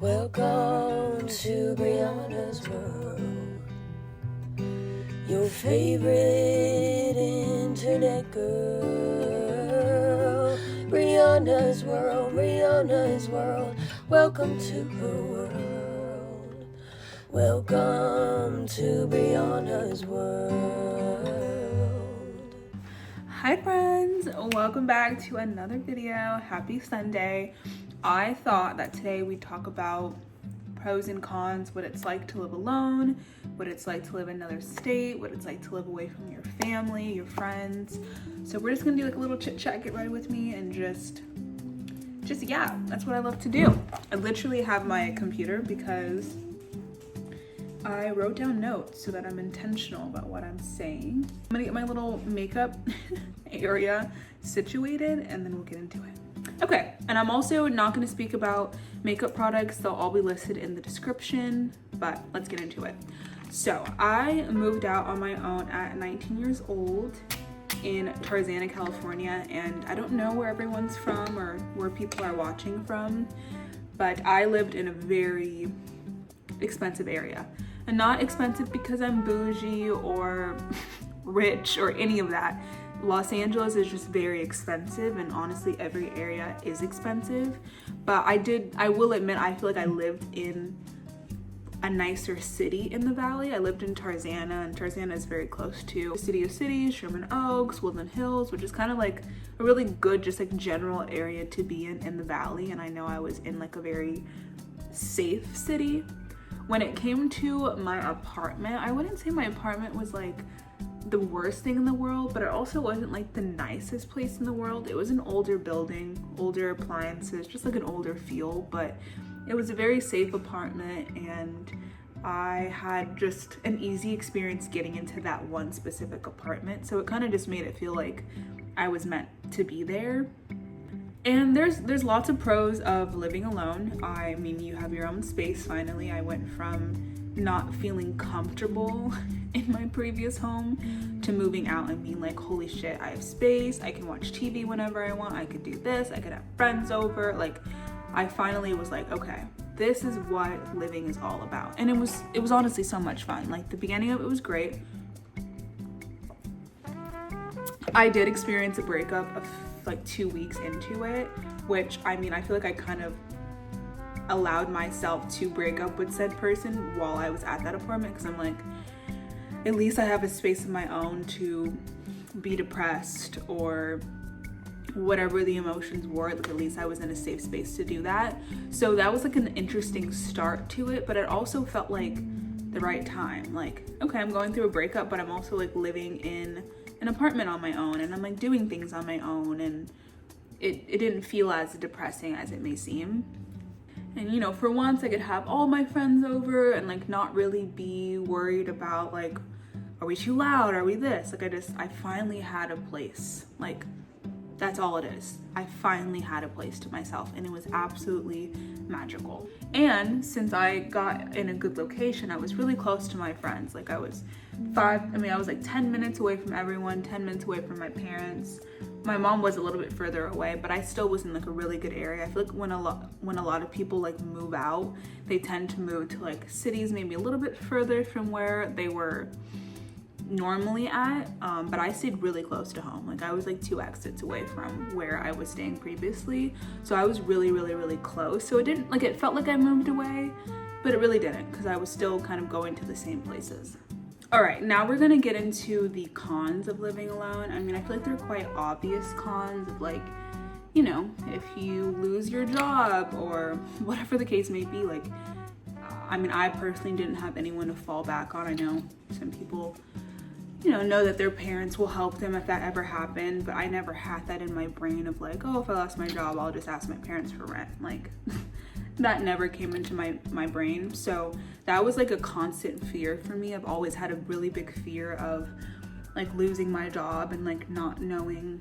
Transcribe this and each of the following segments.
Welcome to Brianna's world, your favorite internet girl. Brianna's world, Brianna's world, welcome to her world. Welcome to Brianna's world. Hi friends, welcome back to another video. Happy Sunday. I thought that today we'd talk about pros and cons, what it's like to live alone, what it's like to live in another state, what it's like to live away from your family, your friends. So we're just gonna do like a little chit chat, get ready with me, and just yeah, that's what I love to do. I literally have my computer because I wrote down notes so that I'm intentional about what I'm saying. I'm gonna get my little makeup area situated and then we'll get into it. Okay, and I'm also not gonna speak about makeup products. They'll all be listed in the description, but let's get into it. So I moved out on my own at 19 years old in Tarzana, California, and I don't know where everyone's from or where people are watching from, but I lived in a very expensive area. And not expensive because I'm bougie or rich or any of that. Los Angeles is just very expensive, and honestly every area is expensive. But I will admit, I feel like I lived in a nicer city in the valley. I lived in Tarzana, and Tarzana is very close to the City of Cities, Sherman Oaks, Woodland Hills, which is kind of like a really good, just like general area to be in the valley. And I know I was in like a very safe city. When it came to my apartment, I wouldn't say my apartment was like the worst thing in the world, but it also wasn't like the nicest place in the world. It was an older building, older appliances, just like an older feel, but it was a very safe apartment, and I had just an easy experience getting into that one specific apartment. So it kind of just made it feel like I was meant to be there. And there's lots of pros of living alone. I mean, you have your own space finally. I went from not feeling comfortable in my previous home to moving out and being like, holy shit, I have space. I can watch TV whenever I want. I could do this. I could have friends over. Like, I finally was like, okay, this is what living is all about. And it was honestly so much fun. Like, the beginning of it was great. I did experience a breakup of like 2 weeks into it, which, I mean, I feel like I kind of allowed myself to break up with said person while I was at that apartment, because I'm like, at least I have a space of my own to be depressed or whatever the emotions were. Like, at least I was in a safe space to do that. So that was like an interesting start to it, but it also felt like the right time. Like, okay, I'm going through a breakup, but I'm also like living in an apartment on my own, and I'm like doing things on my own, and it didn't feel as depressing as it may seem. And you know, for once I could have all my friends over and like not really be worried about like, are we too loud? Are we this? Like, I finally had a place. Like, that's all it is. I finally had a place to myself, and it was absolutely magical. And since I got in a good location, I was really close to my friends. Like, I was like 10 minutes away from everyone, 10 minutes away from my parents. My mom was a little bit further away, but I still was in like a really good area. I feel like when a lot of people like move out, they tend to move to like cities maybe a little bit further from where they were normally at, but I stayed really close to home. Like, I was like 2 exits away from where I was staying previously, so I was really close. So it felt like I moved away, but it really didn't, because I was still kind of going to the same places. All right, now we're gonna get into the cons of living alone. I mean, I feel like they're quite obvious cons of, like, you know, if you lose your job or whatever the case may be. Like, I mean, I personally didn't have anyone to fall back on. I know some people, you know that their parents will help them if that ever happened, but I never had that in my brain of like, oh, if I lost my job, I'll just ask my parents for rent. Like, that never came into my brain. So that was like a constant fear for me. I've always had a really big fear of like losing my job and like not knowing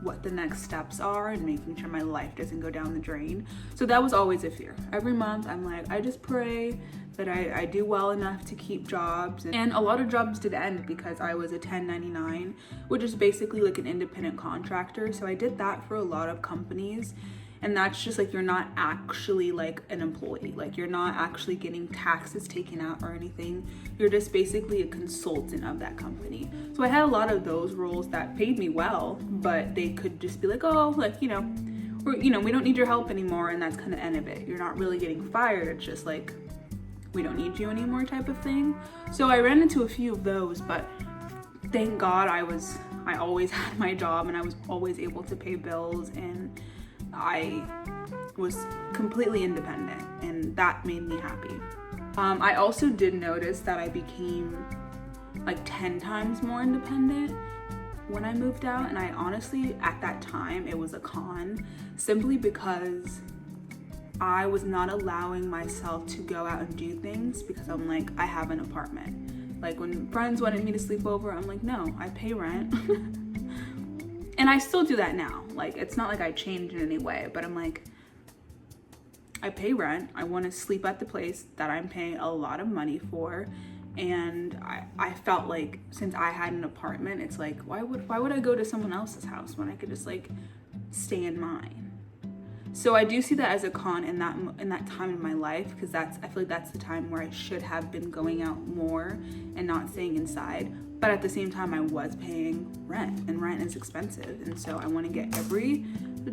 what the next steps are and making sure my life doesn't go down the drain. So that was always a fear. Every month I'm like, I just pray that I do well enough to keep jobs. And a lot of jobs did end because I was a 1099, which is basically like an independent contractor. So I did that for a lot of companies. And that's just like, you're not actually like an employee. Like, you're not actually getting taxes taken out or anything. You're just basically a consultant of that company. So I had a lot of those roles that paid me well, but they could just be like, oh, like, we don't need your help anymore. And that's kind of the end of it. You're not really getting fired. It's just like, we don't need you anymore type of thing. So I ran into a few of those, but thank God I always had my job, and I was always able to pay bills, and I was completely independent, and that made me happy. I also did notice that I became like 10 times more independent when I moved out, and I honestly, at that time, it was a con, simply because I was not allowing myself to go out and do things because I'm like, I have an apartment. Like, when friends wanted me to sleep over, I'm like, no, I pay rent. And I still do that now. Like, it's not like I changed in any way, but I'm like, I pay rent. I want to sleep at the place that I'm paying a lot of money for. And I felt like, since I had an apartment, it's like, why would I go to someone else's house when I could just like stay in mine? So I do see that as a con in that time in my life, because I feel like that's the time where I should have been going out more and not staying inside. But at the same time, I was paying rent, and rent is expensive. And so I want to get every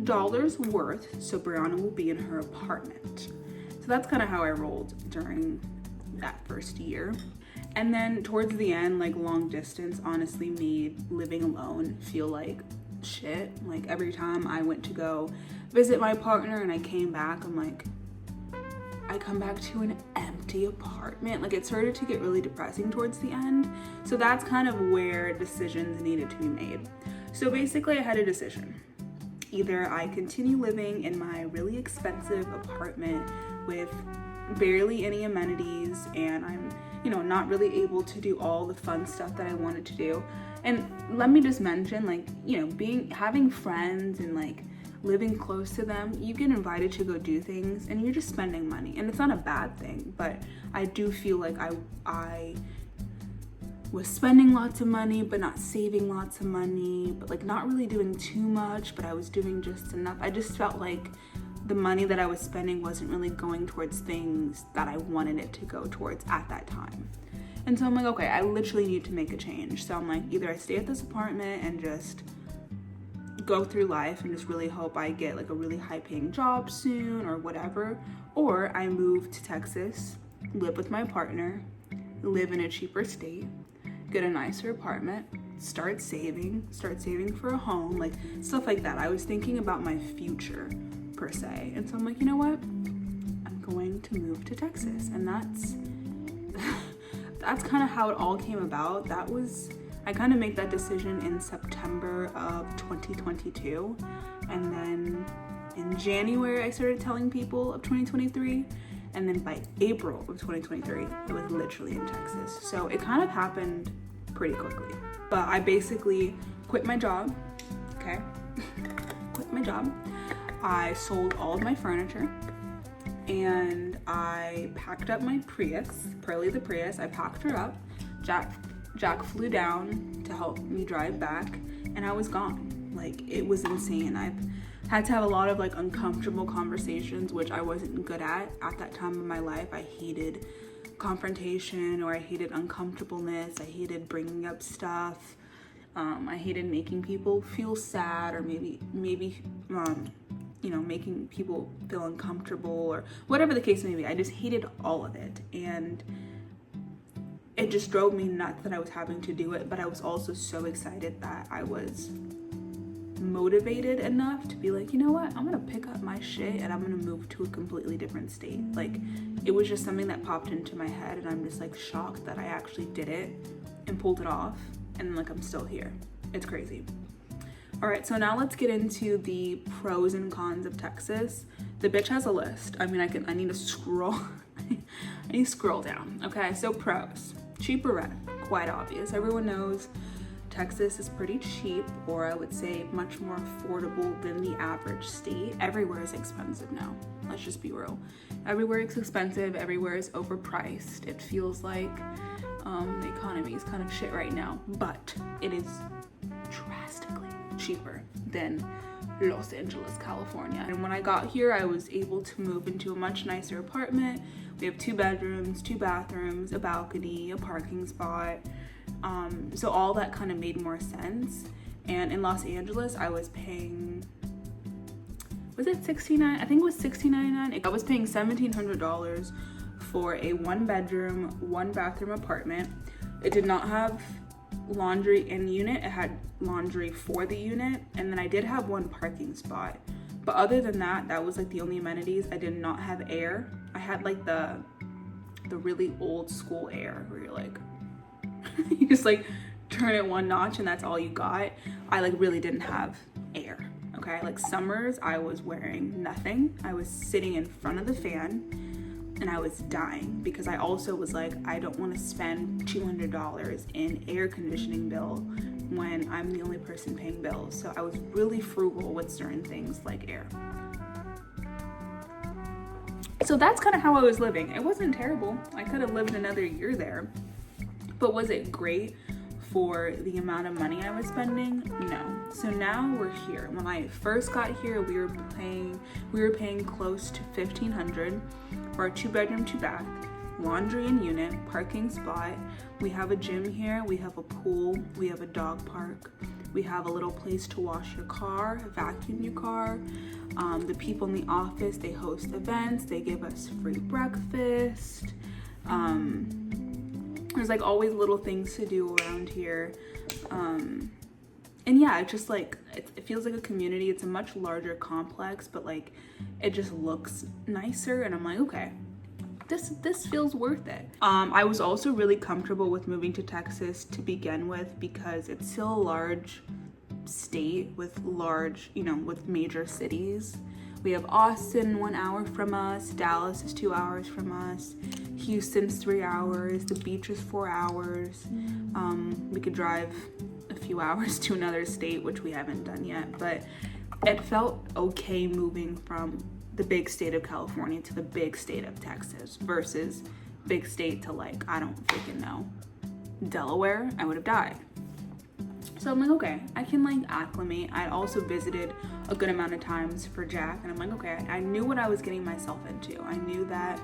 dollar's worth so Brianna will be in her apartment. So that's kind of how I rolled during that first year. And then towards the end, like, long distance honestly made living alone feel like shit. Like, every time I went to go visit my partner and I came back, I'm like, I come back to an empty apartment. Like, it started to get really depressing towards the end. So that's kind of where decisions needed to be made. So basically, I had a decision. Either I continue living in my really expensive apartment with barely any amenities, and I'm, not really able to do all the fun stuff that I wanted to do. And let me just mention, like, having friends and like living close to them, you get invited to go do things and you're just spending money, and it's not a bad thing, but I do feel like I was spending lots of money but not saving lots of money, but like not really doing too much, but I was doing just enough. I just felt like the money that I was spending wasn't really going towards things that I wanted it to go towards at that time. And so I'm like, okay, I literally need to make a change. So I'm like, either I stay at this apartment and just go through life and just really hope I get like a really high paying job soon or whatever, or I move to Texas, live with my partner, live in a cheaper state, get a nicer apartment, start saving for a home, like stuff like that. I was thinking about my future per se. And so I'm like, you know what? I'm going to move to Texas. And that's kind of how it all came about. I kind of made that decision in September of 2022. And then in January, I started telling people of 2023. And then by April of 2023, it was literally in Texas. So it kind of happened pretty quickly. But I basically quit my job, okay? Quit my job. I sold all of my furniture, and I packed up my Prius, Pearly the Prius. I packed her up. Jack flew down to help me drive back, and I was gone. Like, it was insane. I've had to have a lot of like uncomfortable conversations, which I wasn't good at that time in my life. I hated confrontation, or I hated uncomfortableness. I hated bringing up stuff. I hated making people feel sad, or maybe making people feel uncomfortable, or whatever the case may be. I just hated all of it, and it just drove me nuts that I was having to do it. But I was also so excited that I was motivated enough to be like, you know what, I'm gonna pick up my shit and I'm gonna move to a completely different state. Like, it was just something that popped into my head, and I'm just like shocked that I actually did it and pulled it off, and like I'm still here. It's crazy. All right, so now let's get into the pros and cons of Texas. The bitch has a list. I mean, I need to scroll. I need to scroll down. Okay, so pros. Cheaper rent, quite obvious. Everyone knows Texas is pretty cheap, or I would say much more affordable than the average state. Everywhere is expensive now. Let's just be real. Everywhere is expensive. Everywhere is overpriced. It feels like the economy is kind of shit right now, but it is drastically cheaper than Los Angeles, California. And when I got here, I was able to move into a much nicer apartment. We have 2 bedrooms, 2 bathrooms, a balcony, a parking spot. So all that kind of made more sense. And in Los Angeles, I was paying, was it $69? I think it was $16.99. I was paying $1,700 for a 1-bedroom, 1-bathroom apartment. It did not have laundry in the unit. It had laundry for the unit, and then I did have 1 parking spot. But other than that, that was like the only amenities. I did not have air. I had like the really old school air where you're like, you just like turn it 1 notch and that's all you got. I like really didn't have air. Okay, like summers I was wearing nothing. I was sitting in front of the fan and I was dying because I also was like, I don't want to spend $200 in air conditioning bill when I'm the only person paying bills. So I was really frugal with certain things like air. So that's kind of how I was living. It wasn't terrible. I could have lived another year there. But was it great for the amount of money I was spending? No. So now we're here. When I first got here, we were paying close to $1,500 for a 2-bedroom, 2-bath, laundry in unit, parking spot. We have a gym here, we have a pool, we have a dog park, we have a little place to wash your car, vacuum your car. The people in the office, they host events, they give us free breakfast. There's like always little things to do around here. And yeah, it's just like, it feels like a community. It's a much larger complex, but like, it just looks nicer. And I'm like, okay, this feels worth it. I was also really comfortable with moving to Texas to begin with because it's still a large state with with major cities. We have Austin 1 hour from us, Dallas is 2 hours from us, Houston's 3 hours, the beach is 4 hours. We could drive a few hours to another state, which we haven't done yet, but it felt okay moving from the big state of California to the big state of Texas versus big state to like, I don't freaking know, Delaware. I would have died. So I'm like, okay, I can like acclimate. I also visited a good amount of times for Jack, and I'm like, okay, I knew what I was getting myself into. I knew that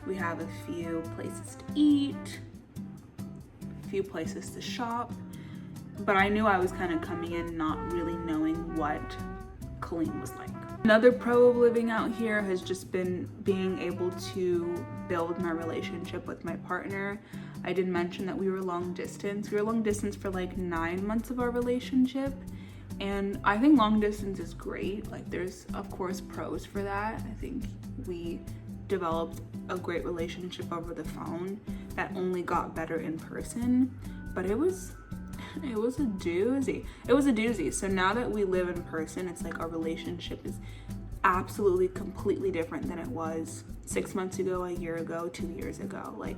we have a few places to eat, a few places to shop, but I knew I was kind of coming in not really knowing what Killeen was like. Another pro of living out here has just been being able to build my relationship with my partner. I did mention that we were long distance. We were long distance for like 9 months of our relationship. And I think long distance is great. Like there's of course pros for that. I think we developed a great relationship over the phone that only got better in person. But it was a doozy. It was a doozy. So now that we live in person, it's like our relationship is absolutely completely different than it was 6 months ago, a year ago, 2 years ago. Like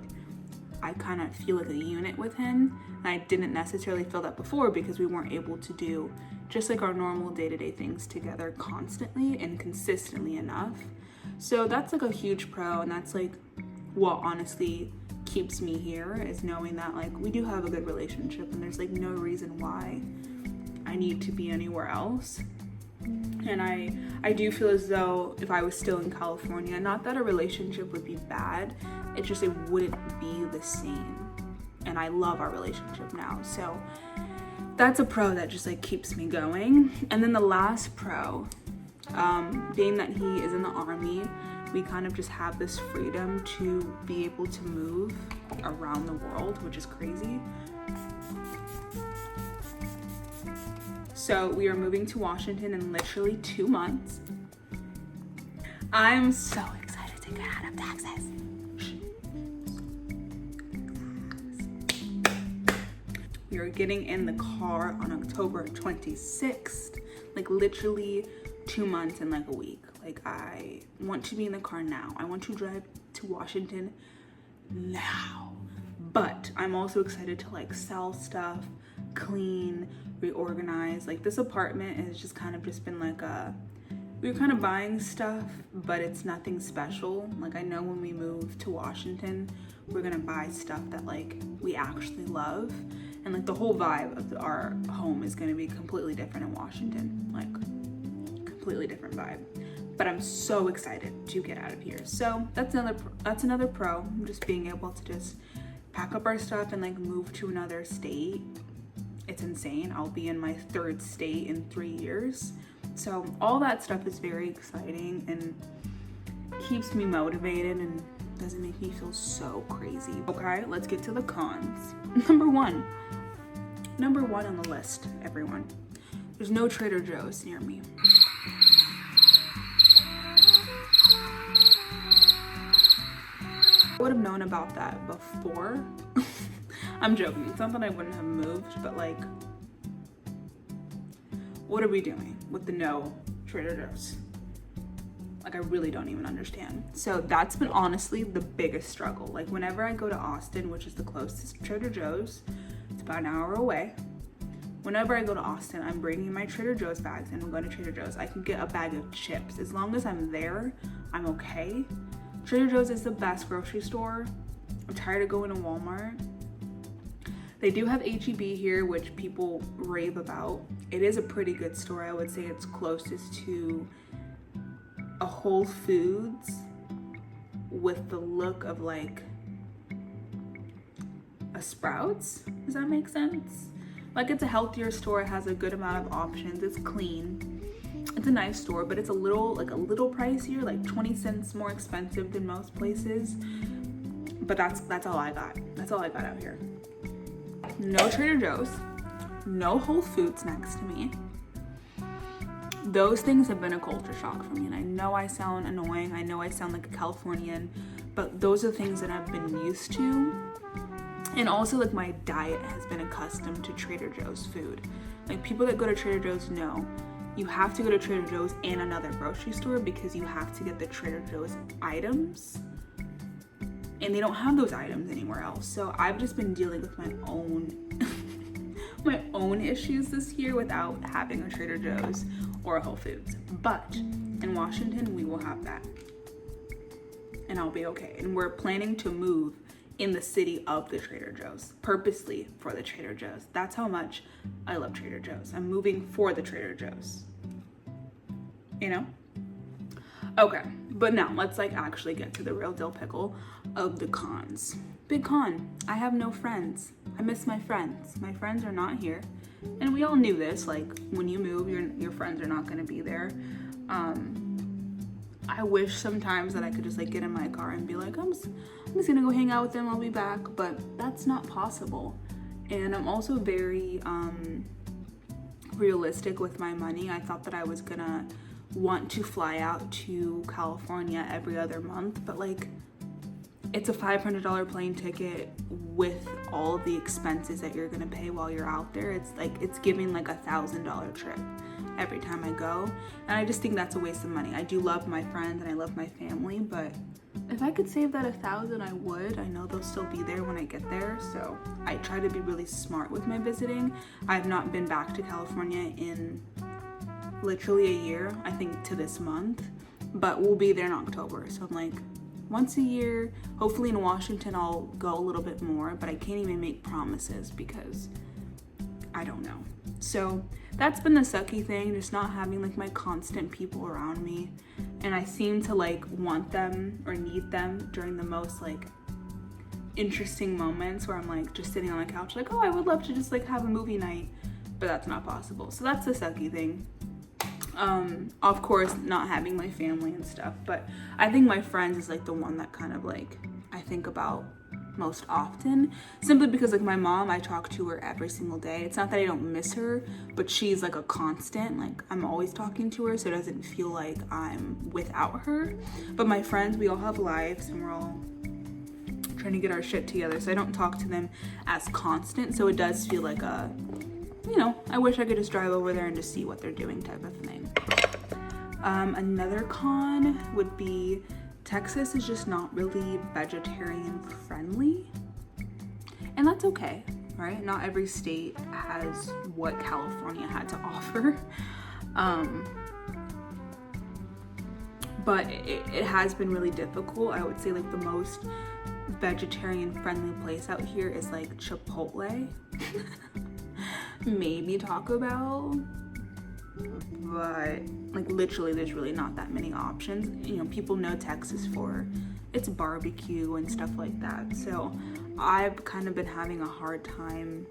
I kind of feel like a unit with him. And I didn't necessarily feel that before because we weren't able to do just like our normal day-to-day things together constantly and consistently enough. So that's like a huge pro, and that's like what honestly keeps me here, is knowing that like we do have a good relationship and there's like no reason why I need to be anywhere else. And I do feel as though if I was still in California, not that a relationship would be bad, it just it wouldn't be the same. And I love our relationship now. So that's a pro that just like keeps me going. And then the last pro, being that he is in the army, we kind of just have this freedom to be able to move around the world, which is crazy. So we are moving to Washington in literally 2 months. I'm so excited to get out of Texas. We are getting in the car on October 26th, like literally 2 months and like a week. Like I want to be in the car now. I want to drive to Washington now. But I'm also excited to like sell stuff, clean, reorganize. Like this apartment has just kind of just been like we were kind of buying stuff, but it's nothing special. Like I know when we move to Washington, we're gonna buy stuff that like we actually love. And like the whole vibe of our home is gonna be completely different in Washington. Like completely different vibe. But I'm so excited to get out of here. So that's another pro, just being able to just pack up our stuff and like move to another state. It's insane. I'll be in my 3rd state in 3 years. So all that stuff is very exciting and keeps me motivated and doesn't make me feel so crazy. Okay, let's get to the cons. Number one on the list, everyone. There's no Trader Joe's near me. I would have known about that before. I'm joking. It's not that I wouldn't have moved, but like, what are we doing with the no Trader Joe's? Like, I really don't even understand. So that's been honestly the biggest struggle. Like, whenever I go to Austin, which is the closest Trader Joe's, it's about an hour away. Whenever I go to Austin, I'm bringing my Trader Joe's bags and I'm going to Trader Joe's. I can get a bag of chips. As long as I'm there, I'm okay. Trader Joe's is the best grocery store. I'm tired of going to Walmart. They do have H-E-B here, which people rave about. It is a pretty good store. I would say it's closest to a Whole Foods with the look of like a Sprouts. Does that make sense? Like, it's a healthier store. It has a good amount of options. It's clean. It's a nice store, but it's a little pricier, like 20 cents more expensive than most places. But that's all I got. That's all I got out here. No Trader Joe's, no Whole Foods next to me. Those things have been a culture shock for me, and I know I sound annoying. I know I sound like a Californian, but those are things that I've been used to. And also, like, my diet has been accustomed to Trader Joe's food. Like, people that go to Trader Joe's know you have to go to Trader Joe's and another grocery store because you have to get the Trader Joe's items. And they don't have those items anywhere else. So I've just been dealing with my own issues this year without having a Trader Joe's or a Whole Foods. But in Washington, we will have that. And I'll be okay. And we're planning to move in the city of the Trader Joe's, purposely for the Trader Joe's. That's how much I love Trader Joe's. I'm moving for the Trader Joe's. You know? Okay, but now let's like actually get to the real deal pickle of the cons. Big con, I have no friends. I miss my friends. My friends are not here. And we all knew this, like when you move, your friends are not gonna be there. I wish sometimes that I could just like get in my car and be like, I'm just gonna go hang out with them, I'll be back, but that's not possible. And I'm also very realistic with my money. I thought that I was gonna want to fly out to California every other month, but like, it's a $500 plane ticket with all the expenses that you're gonna pay while you're out there. It's like, it's giving like $1,000 trip every time I go. And I just think that's a waste of money. I do love my friends and I love my family, but if I could save that $1,000, I would. I know they'll still be there when I get there. So I try to be really smart with my visiting. I've not been back to California in literally a year, I think to this month, but we'll be there in October. So I'm like, once a year, hopefully in Washington, I'll go a little bit more, but I can't even make promises because I don't know. So that's been the sucky thing, just not having like my constant people around me. And I seem to like want them or need them during the most like interesting moments where I'm like just sitting on the couch like, oh, I would love to just like have a movie night, but that's not possible. So that's the sucky thing. Of course, not having my family and stuff, but I think my friends is like the one that kind of like I think about most often, simply because like my mom, I talk to her every single day. It's not that I don't miss her, but she's like a constant, like I'm always talking to her, so it doesn't feel like I'm without her. But my friends, we all have lives and we're all trying to get our shit together, so I don't talk to them as constant, so it does feel like a, you know, I wish I could just drive over there and just see what they're doing type of thing. Another con would be Texas is just not really vegetarian friendly, and that's okay, right? Not every state has what California had to offer, but it has been really difficult. I would say like the most vegetarian friendly place out here is like Chipotle, maybe Taco Bell, but like literally there's really not that many options. You know, people know Texas for its barbecue and stuff like that. So I've kind of been having a hard time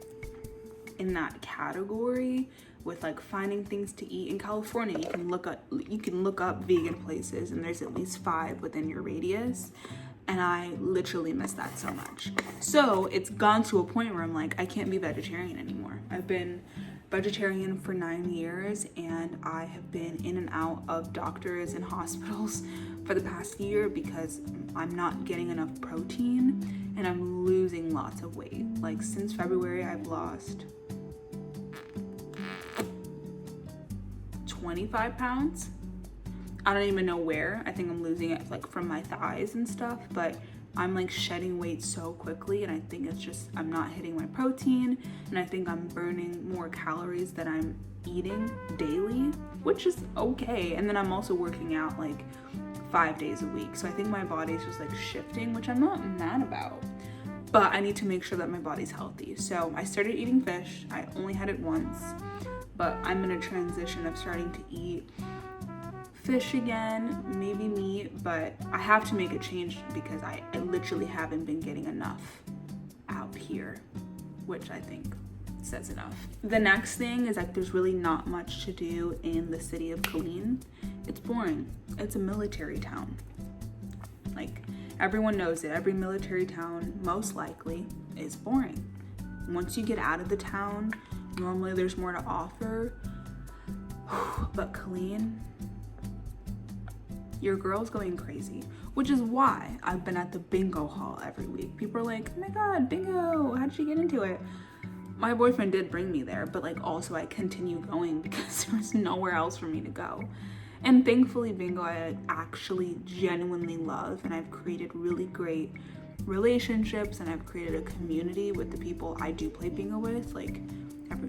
in that category with like finding things to eat. In California, you can look up vegan places, and there's at least 5 within your radius, and I literally miss that so much. So it's gone to a point where I'm like, I can't be vegetarian anymore. I've been vegetarian for 9 years, and I have been in and out of doctors and hospitals for the past year because I'm not getting enough protein and I'm losing lots of weight. Like since February, I've lost 25 pounds. I don't even know where. I think I'm losing it like from my thighs and stuff, but I'm like shedding weight so quickly, and I think it's just I'm not hitting my protein, and I think I'm burning more calories than I'm eating daily, which is okay. And then I'm also working out like 5 days a week, so I think my body's just like shifting, which I'm not mad about, but I need to make sure that my body's healthy. So I started eating fish. I only had it once, but I'm in a transition of starting to eat fish again, maybe meat, but I have to make a change because I literally haven't been getting enough out here, which I think says enough. The next thing is that there's really not much to do in the city of Killeen. It's boring. It's a military town. Like, everyone knows it. Every military town, most likely, is boring. Once you get out of the town, normally there's more to offer, but Killeen, your girl's going crazy, which is why I've been at the bingo hall every week. People are like, oh my God, bingo, how did you get into it? My boyfriend did bring me there, but like also I continue going because there was nowhere else for me to go. And thankfully bingo I actually genuinely love, and I've created really great relationships, and I've created a community with the people I do play bingo with. Like,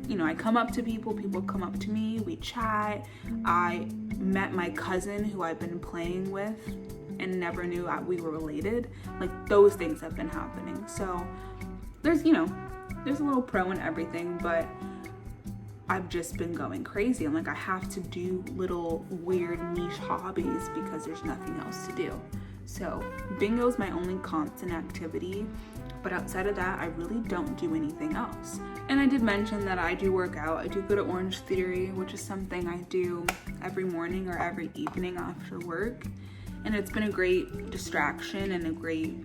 you know, I come up to people come up to me, we chat. I met my cousin who I've been playing with and never knew we were related. Like, those things have been happening. So there's a little pro in everything, but I've just been going crazy. I'm like, I have to do little weird niche hobbies because there's nothing else to do. So bingo is my only constant activity, but outside of that, I really don't do anything else. And I did mention that I do work out. I do go to Orange Theory, which is something I do every morning or every evening after work. And it's been a great distraction and a great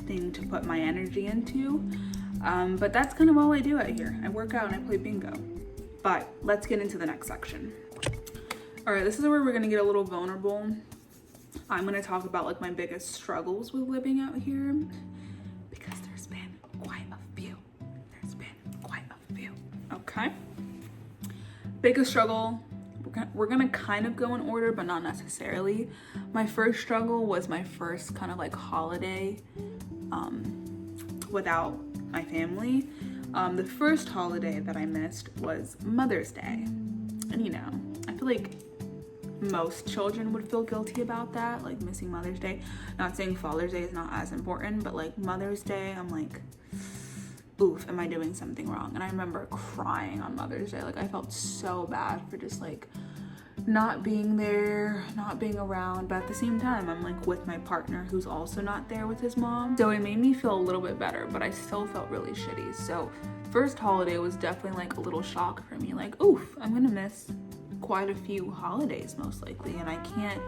thing to put my energy into. But that's kind of all I do out here. I work out and I play bingo. But let's get into the next section. All right, this is where we're gonna get a little vulnerable. I'm gonna talk about like my biggest struggles with living out here, because there's been quite a few. Okay. Biggest struggle, we're gonna kind of go in order, but not necessarily. My first struggle was my first kind of like holiday without my family. The first holiday that I missed was Mother's Day. And you know, I feel like most children would feel guilty about that, like missing Mother's Day. Not saying Father's Day is not as important, but like Mother's Day, I'm like, oof, am I doing something wrong? And I remember crying on Mother's Day. Like, I felt so bad for just like not being there, not being around, but at the same time I'm like with my partner who's also not there with his mom, so it made me feel a little bit better, but I still felt really shitty. So first holiday was definitely like a little shock for me, like, oof, I'm gonna miss quite a few holidays most likely, and I can't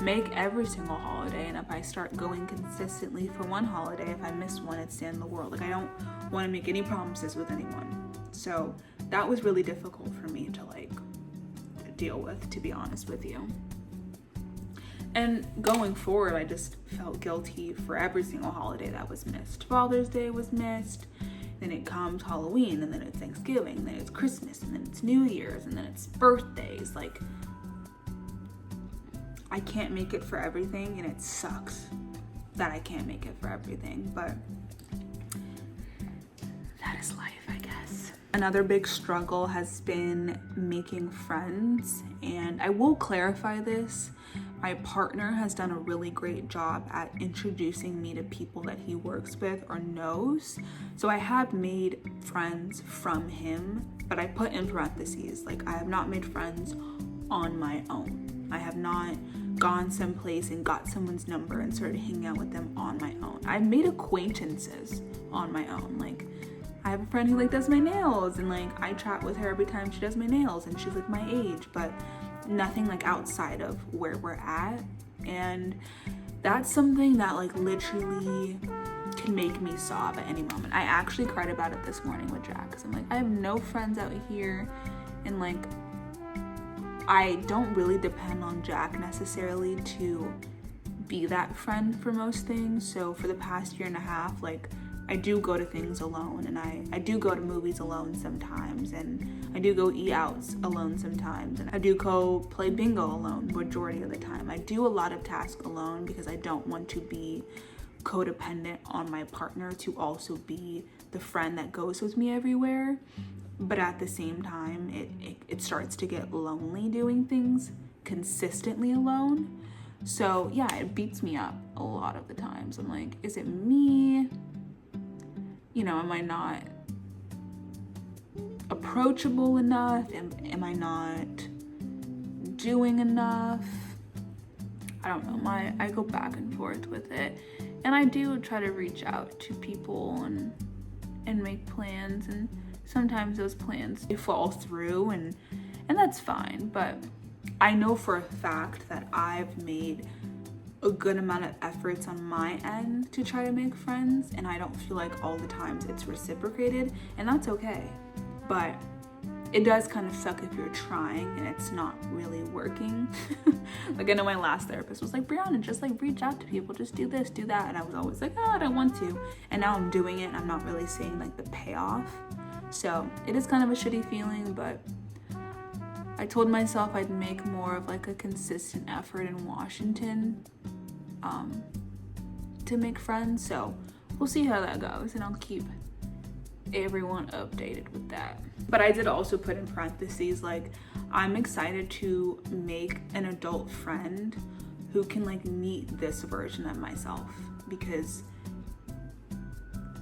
make every single holiday, and if I start going consistently for one holiday, if I miss one, it's the end of the world. Like, I don't want to make any promises with anyone. So that was really difficult for me to like deal with, to be honest with you. And going forward, I just felt guilty for every single holiday that was missed. Father's Day was missed, then it comes Halloween, and then it's Thanksgiving, and then it's Christmas, and then it's New Year's, and then it's birthdays. Like, I can't make it for everything, and it sucks that I can't make it for everything, but that is life, I guess. Another big struggle has been making friends, and I will clarify this. my partner has done a really great job at introducing me to people that he works with or knows. So I have made friends from him, but I put in parentheses, like, I have not made friends on my own. I have not gone someplace and got someone's number and started hanging out with them on my own. I've made acquaintances on my own. Like, I have a friend who like does my nails, and like I chat with her every time she does my nails, and she's like my age, but nothing like outside of where we're at. And that's something that like literally can make me sob at any moment. I actually cried about it this morning with Jack, because I'm like, I have no friends out here, and like I don't really depend on Jack necessarily to be that friend for most things. So for the past year and a half, like, I do go to things alone, and I do go to movies alone sometimes, and I do go eat out alone sometimes, and I do go play bingo alone majority of the time. I do a lot of tasks alone because I don't want to be codependent on my partner to also be the friend that goes with me everywhere. But at the same time, it starts to get lonely doing things consistently alone. So yeah, it beats me up a lot of the times. I'm like, is it me? You know, am I not approachable enough? Am I not doing enough? I don't know. I go back and forth with it. And I do try to reach out to people and make plans, and sometimes those plans they fall through, and that's fine. But I know for a fact that I've made a good amount of efforts on my end to try to make friends, and I don't feel like all the times it's reciprocated, and that's okay. But it does kind of suck if you're trying and it's not really working. Like, I know my last therapist was like, Brianna, just like reach out to people, just do this, do that. And I was always like, oh, I don't want to. And now I'm doing it and I'm not really seeing like the payoff. So it is kind of a shitty feeling, but I told myself I'd make more of like a consistent effort in Washington to make friends. So we'll see how that goes, and I'll keep everyone updated with that. But I did also put in parentheses, like, I'm excited to make an adult friend who can like meet this version of myself, because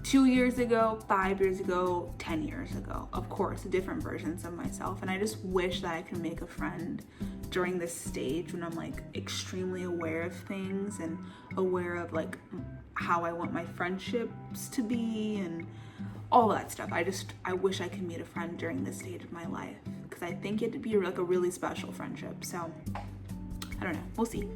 2 years ago, 5 years ago, 10 years ago, of course, different versions of myself. And I just wish that I could make a friend during this stage when I'm like extremely aware of things and aware of like how I want my friendships to be and all that stuff. I wish I could meet a friend during this stage of my life, because I think it'd be like a really special friendship. So I don't know, we'll see.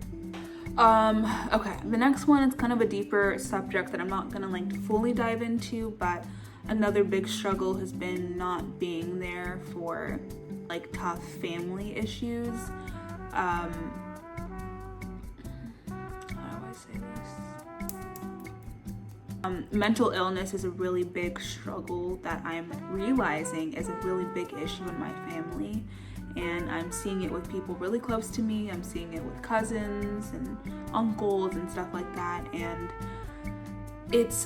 Okay, the next one is kind of a deeper subject that I'm not gonna like fully dive into, but another big struggle has been not being there for like tough family issues. How do I say this? Mental illness is a really big struggle that I'm realizing is a really big issue in my family. And I'm seeing it with people really close to me. I'm seeing it with cousins and uncles and stuff like that. And it's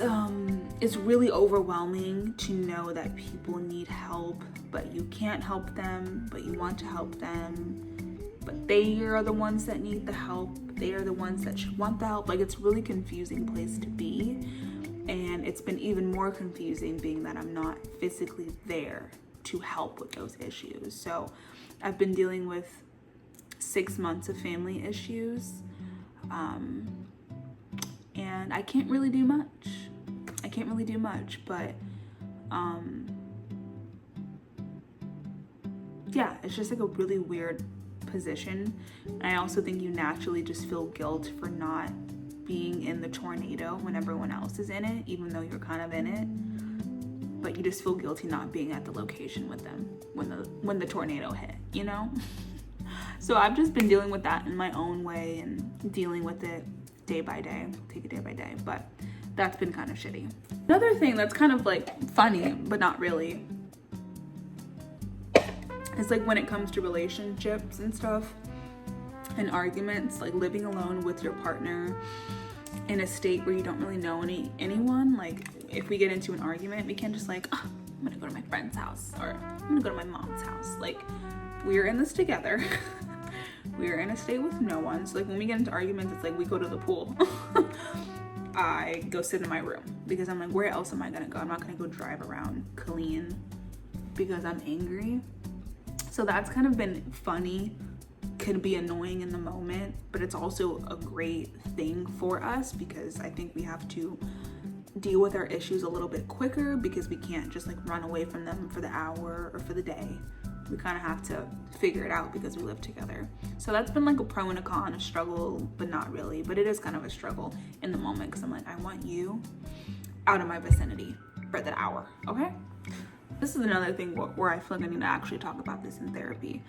really overwhelming to know that people need help, but you can't help them, but you want to help them. But they are the ones that need the help. They are the ones that should want the help. Like, it's a really confusing place to be. And it's been even more confusing being that I'm not physically there to help with those issues. So I've been dealing with 6 months of family issues, and I can't really do much. But yeah, it's just like a really weird position. And I also think you naturally just feel guilt for not being in the tornado when everyone else is in it, even though you're kind of in it. But you just feel guilty not being at the location with them when the tornado hit, you know? So I've just been dealing with that in my own way and dealing with it day by day, take it day by day, but that's been kind of shitty. Another thing that's kind of like funny, but not really, is like when it comes to relationships and stuff and arguments, like living alone with your partner in a state where you don't really know anyone. Like, if we get into an argument, we can't just like, oh, I'm gonna go to my friend's house, or I'm gonna go to my mom's house. Like, we're in this together. we're in a state with no one. So like when we get into arguments, it's like we go to the pool. I go sit in my room because I'm like, where else am I gonna go? I'm not gonna go drive around Killeen because I'm angry. So that's kind of been funny, can be annoying in the moment, but it's also a great thing for us because I think we have to deal with our issues a little bit quicker because we can't just like run away from them for the hour or for the day. We kind of have to figure it out because we live together. So that's been like a pro and a con, a struggle, but not really. But it is kind of a struggle in the moment because I'm like, I want you out of my vicinity for that hour, okay? This is another thing where I feel like I need to actually talk about this in therapy.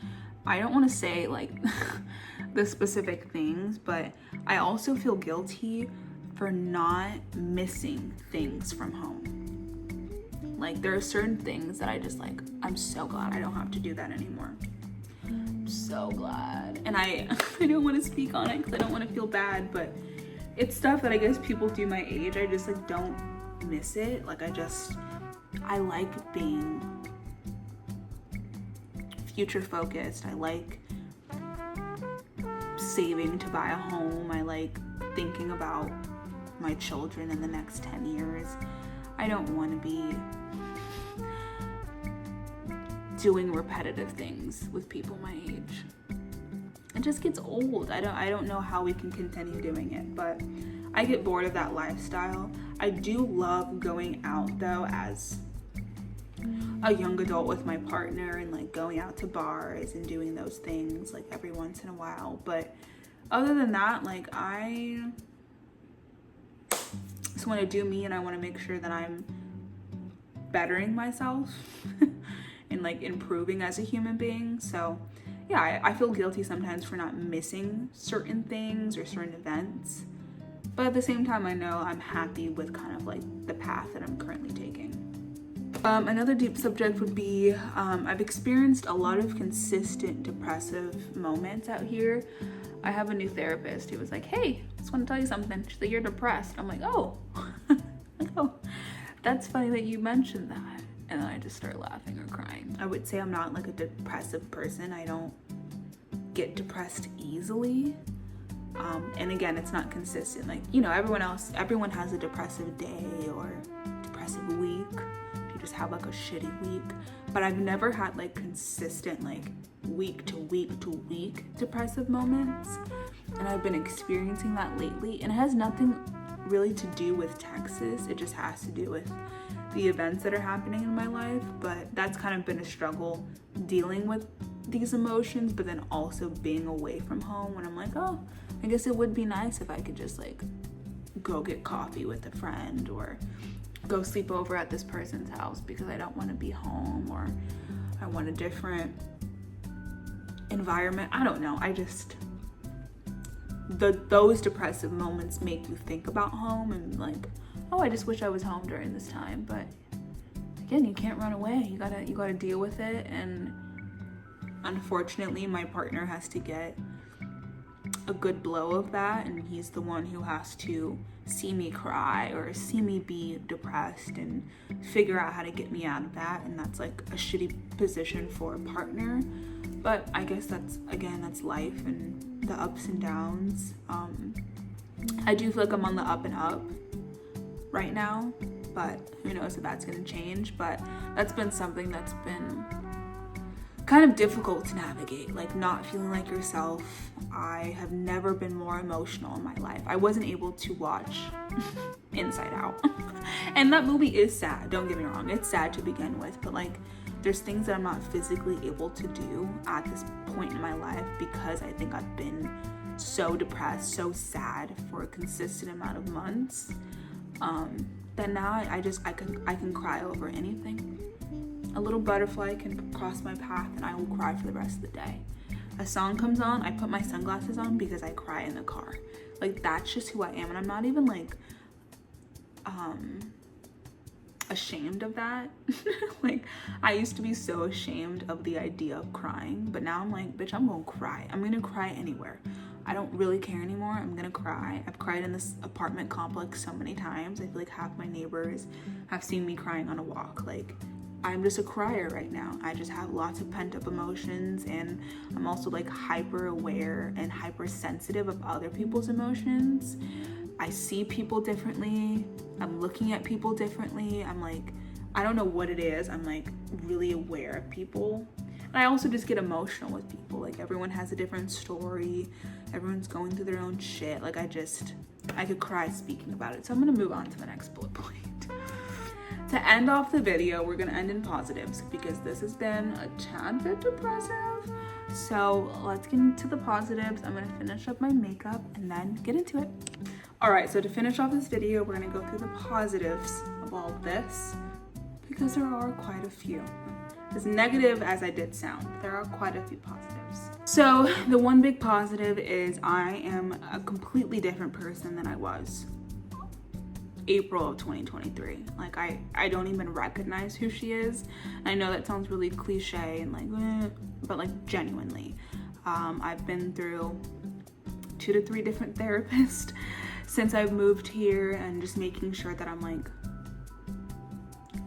I don't want to say like the specific things, but I also feel guilty for not missing things from home. Like there are certain things that I just like, I'm so glad I don't have to do that anymore. I'm so glad. And I don't want to speak on it because I don't want to feel bad, but it's stuff that I guess people do my age. I just like don't miss it. Like I like being future focused. I like saving to buy a home. I like thinking about my children in the next 10 years. I don't want to be doing repetitive things with people my age. It just gets old. I don't know how we can continue doing it, but I get bored of that lifestyle. I do love going out though as a young adult with my partner and like going out to bars and doing those things like every once in a while. But other than that, like I just want to do me and I want to make sure that I'm bettering myself and like improving as a human being. So yeah, I feel guilty sometimes for not missing certain things or certain events. But at the same time, I know I'm happy with kind of like the path that I'm currently taking. Another deep subject would be, I've experienced a lot of consistent depressive moments out here. I have a new therapist who was like, hey, just want to tell you something. She's like, you're depressed. I'm like, oh, that's funny that you mentioned that. And then I just start laughing or crying. I would say I'm not like a depressive person. I don't get depressed easily. And again, it's not consistent. Like, you know, everyone has a depressive day or depressive week. You just have like a shitty week. But I've never had like consistent like week to week to week depressive moments. And I've been experiencing that lately. And it has nothing really to do with Texas. It just has to do with the events that are happening in my life. But that's kind of been a struggle dealing with these emotions, but then also being away from home when I'm like, oh, I guess it would be nice if I could just like go get coffee with a friend or go sleep over at this person's house because I don't want to be home or I want a different environment. I don't know. I just, those depressive moments make you think about home and like, oh, I just wish I was home during this time. But again, you can't run away. You gotta deal with it. And unfortunately, my partner has to get a good blow of that, and he's the one who has to see me cry or see me be depressed and figure out how to get me out of that. And that's like a shitty position for a partner, but I guess that's life and the ups and downs. I do feel like I'm on the up and up right now, but who knows if that's gonna change. But that's been something that's been kind of difficult to navigate, like not feeling like yourself. I have never been more emotional in my life. I wasn't able to watch Inside Out. And that movie is sad, don't get me wrong. It's sad to begin with, but like there's things that I'm not physically able to do at this point in my life because I think I've been so depressed, so sad for a consistent amount of months, that now I can cry over anything. A little butterfly can cross my path and I will cry for the rest of the day. A song comes on, I put my sunglasses on because I cry in the car. Like that's just who I am, and I'm not even like ashamed of that. Like I used to be so ashamed of the idea of crying, but now I'm like, bitch, I'm gonna cry. I'm gonna cry anywhere. I don't really care anymore. I'm gonna cry. I've cried in this apartment complex so many times. I feel like half my neighbors have seen me crying on a walk. Like I'm just a crier right now. I just have lots of pent up emotions, and I'm also like hyper aware and hypersensitive of other people's emotions. I see people differently. I'm looking at people differently. I'm like, I don't know what it is. I'm like really aware of people. And I also just get emotional with people. Like everyone has a different story. Everyone's going through their own shit. Like I could cry speaking about it. So I'm gonna move on to the next bullet point. To end off the video, we're gonna end in positives because this has been a tad bit depressive. So let's get into the positives. I'm gonna finish up my makeup and then get into it. All right, so to finish off this video, we're gonna go through the positives of all of this because there are quite a few. As negative as I did sound, there are quite a few positives. So the one big positive is I am a completely different person than I was April of 2023. Like I don't even recognize who she is. I know that sounds really cliche and like, but like genuinely, I've been through 2 to 3 different therapists since I've moved here, and just making sure that I'm like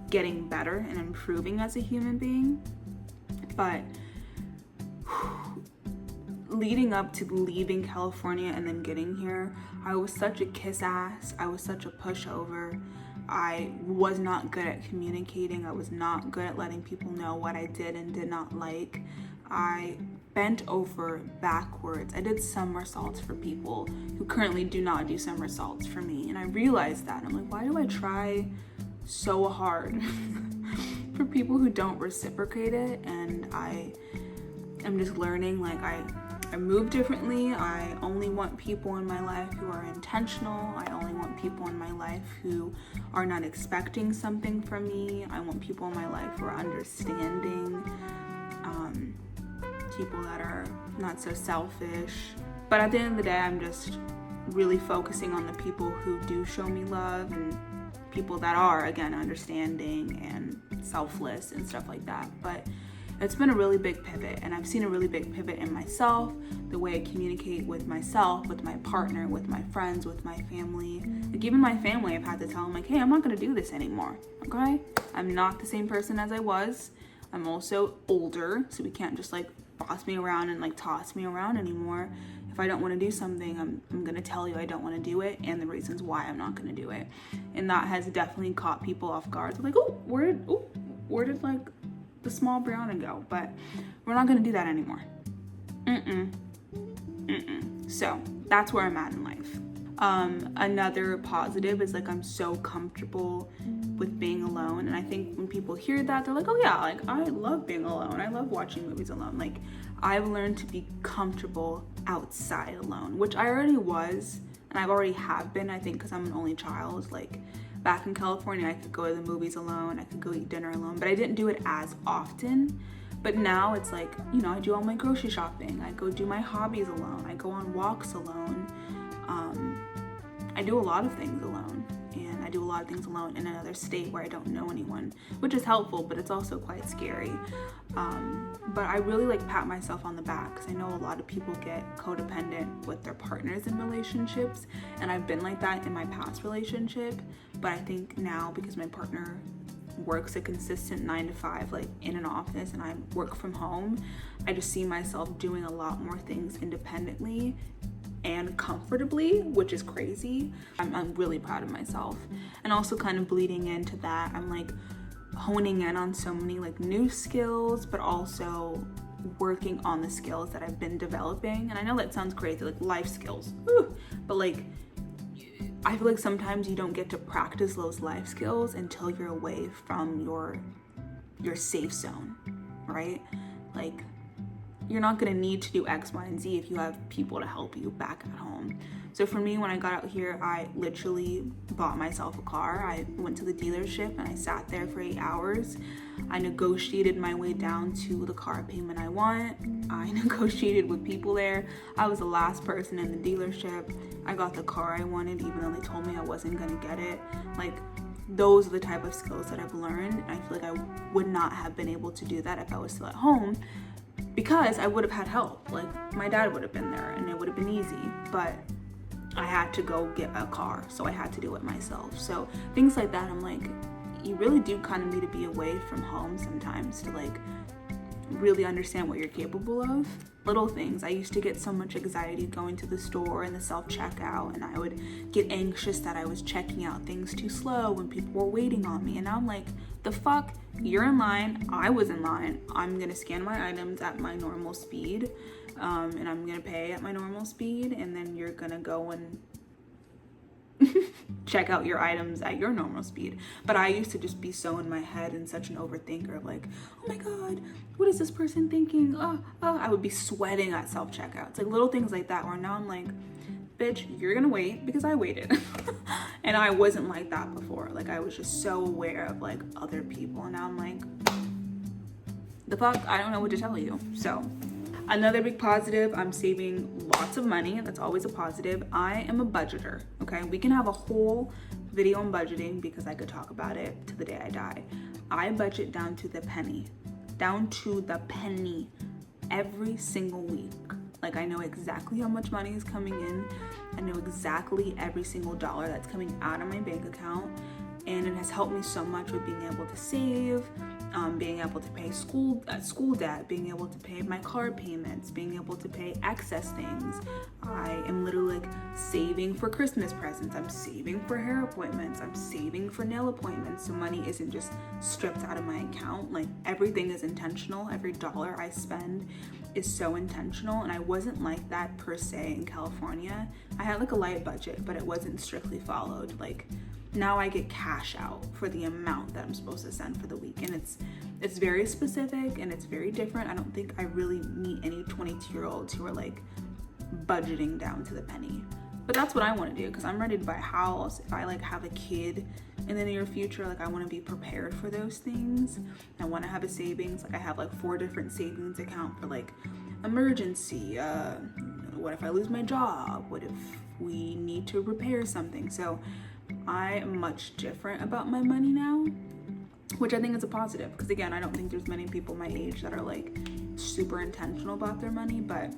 getting better and improving as a human being. But leading up to leaving California and then getting here, I was such a kiss ass. I was such a pushover. I was not good at communicating. I was not good at letting people know what I did and did not like. I bent over backwards. I did somersaults for people who currently do not do somersaults for me. And I realized that. I'm like, why do I try so hard for people who don't reciprocate it? And I am just learning, like I move differently. I only want people in my life who are intentional. I only want people in my life who are not expecting something from me. I want people in my life who are understanding, people that are not so selfish. But at the end of the day, I'm just really focusing on the people who do show me love, and people that are, again, understanding and selfless and stuff like that. But it's been a really big pivot, and I've seen a really big pivot in myself, the way I communicate with myself, with my partner, with my friends, with my family. Like even my family, I've had to tell them like, hey, I'm not gonna do this anymore, okay? I'm not the same person as I was. I'm also older, so we can't just like boss me around and like toss me around anymore. If I don't want to do something, I'm gonna tell you I don't want to do it and the reasons why I'm not gonna do it. And that has definitely caught people off guard. They're like, where did like the small Brianna go? But we're not gonna do that anymore. So that's where I'm at in life. Another positive is like I'm so comfortable with being alone, and I think when people hear that, they're like, oh yeah, like I love being alone. I love watching movies alone. Like I've learned to be comfortable outside alone, which I already was, and I've already have been, I think, because I'm an only child. Like back in California, I could go to the movies alone, I could go eat dinner alone, but I didn't do it as often. But now it's like, you know, I do all my grocery shopping, I go do my hobbies alone, I go on walks alone. I do a lot of things alone, and I do a lot of things alone in another state where I don't know anyone, which is helpful, but it's also quite scary. But I really like pat myself on the back because I know a lot of people get codependent with their partners in relationships, and I've been like that in my past relationship. But I think now, because my partner works a consistent 9 to 5, like in an office, and I work from home, I just see myself doing a lot more things independently and comfortably, which is crazy. I'm really proud of myself. And also kind of bleeding into that, I'm like honing in on so many like new skills, but also working on the skills that I've been developing. And I know that sounds crazy, like life skills, but like I feel like sometimes you don't get to practice those life skills until you're away from your safe zone, right? Like you're not gonna need to do X, Y, and Z if you have people to help you back at home. So for me, when I got out here, I literally bought myself a car. I went to the dealership and I sat there for 8 hours. I negotiated my way down to the car payment I want. I negotiated with people there. I was the last person in the dealership. I got the car I wanted, even though they told me I wasn't gonna get it. Like, those are the type of skills that I've learned. And I feel like I would not have been able to do that if I was still at home, because I would have had help. Like my dad would have been there and it would have been easy, but I had to go get a car, so I had to do it myself. So things like that, I'm like, you really do kind of need to be away from home sometimes to like really understand what you're capable of. Little things. I used to get so much anxiety going to the store and the self-checkout, and I would get anxious that I was checking out things too slow when people were waiting on me. And now I'm like, the fuck? You're in line. I was in line. I'm gonna scan my items at my normal speed, and I'm gonna pay at my normal speed, and then you're gonna go and check out your items at your normal speed. But I used to just be so in my head and such an overthinker of like, oh my god, what is this person thinking? I would be sweating at self-checkouts, like little things like that, where now I'm like, bitch, you're gonna wait because I waited. And I wasn't like that before. Like I was just so aware of like other people, and now I'm like, the fuck, I don't know what to tell you. So another big positive, I'm saving lots of money. That's always a positive. I am a budgeter, okay? We can have a whole video on budgeting because I could talk about it to the day I die. I budget down to the penny every single week. Like I know exactly how much money is coming in. I know exactly every single dollar that's coming out of my bank account. And it has helped me so much with being able to save, being able to pay school debt, being able to pay my car payments, being able to pay excess things. I am literally like saving for Christmas presents. I'm saving for hair appointments. I'm saving for nail appointments. So money isn't just stripped out of my account. Like everything is intentional. Every dollar I spend is so intentional. And I wasn't like that per se in California. I had like a light budget, but it wasn't strictly followed. Like now I get cash out for the amount that I'm supposed to send for the week. And it's very specific and it's very different. I don't think I really meet any 22-year-olds who are like budgeting down to the penny. But that's what I want to do because I'm ready to buy a house. If I like have a kid in the near future, like I want to be prepared for those things. I want to have a savings. Like I have like 4 different savings accounts for like emergency. What if I lose my job? What if we need to repair something? So I am much different about my money now, which I think is a positive because again, I don't think there's many people my age that are like super intentional about their money, but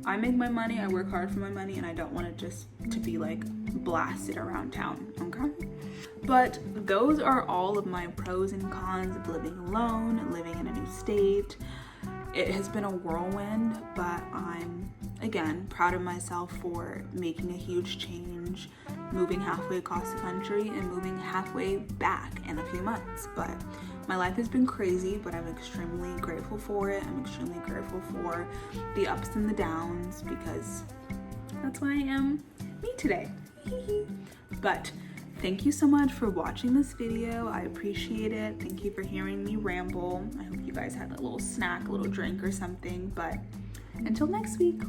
I make my money, I work hard for my money, and I don't want it just to be like blasted around town, okay? But those are all of my pros and cons of living alone, living in a new state. It has been a whirlwind, but I'm, again, proud of myself for making a huge change, moving halfway across the country and moving halfway back in a few months. But my life has been crazy, but I'm extremely grateful for it. I'm extremely grateful for the ups and the downs because that's why I am me today. But thank you so much for watching this video. I appreciate it. Thank you for hearing me ramble. I hope you guys had a little snack, a little drink or something. But until next week.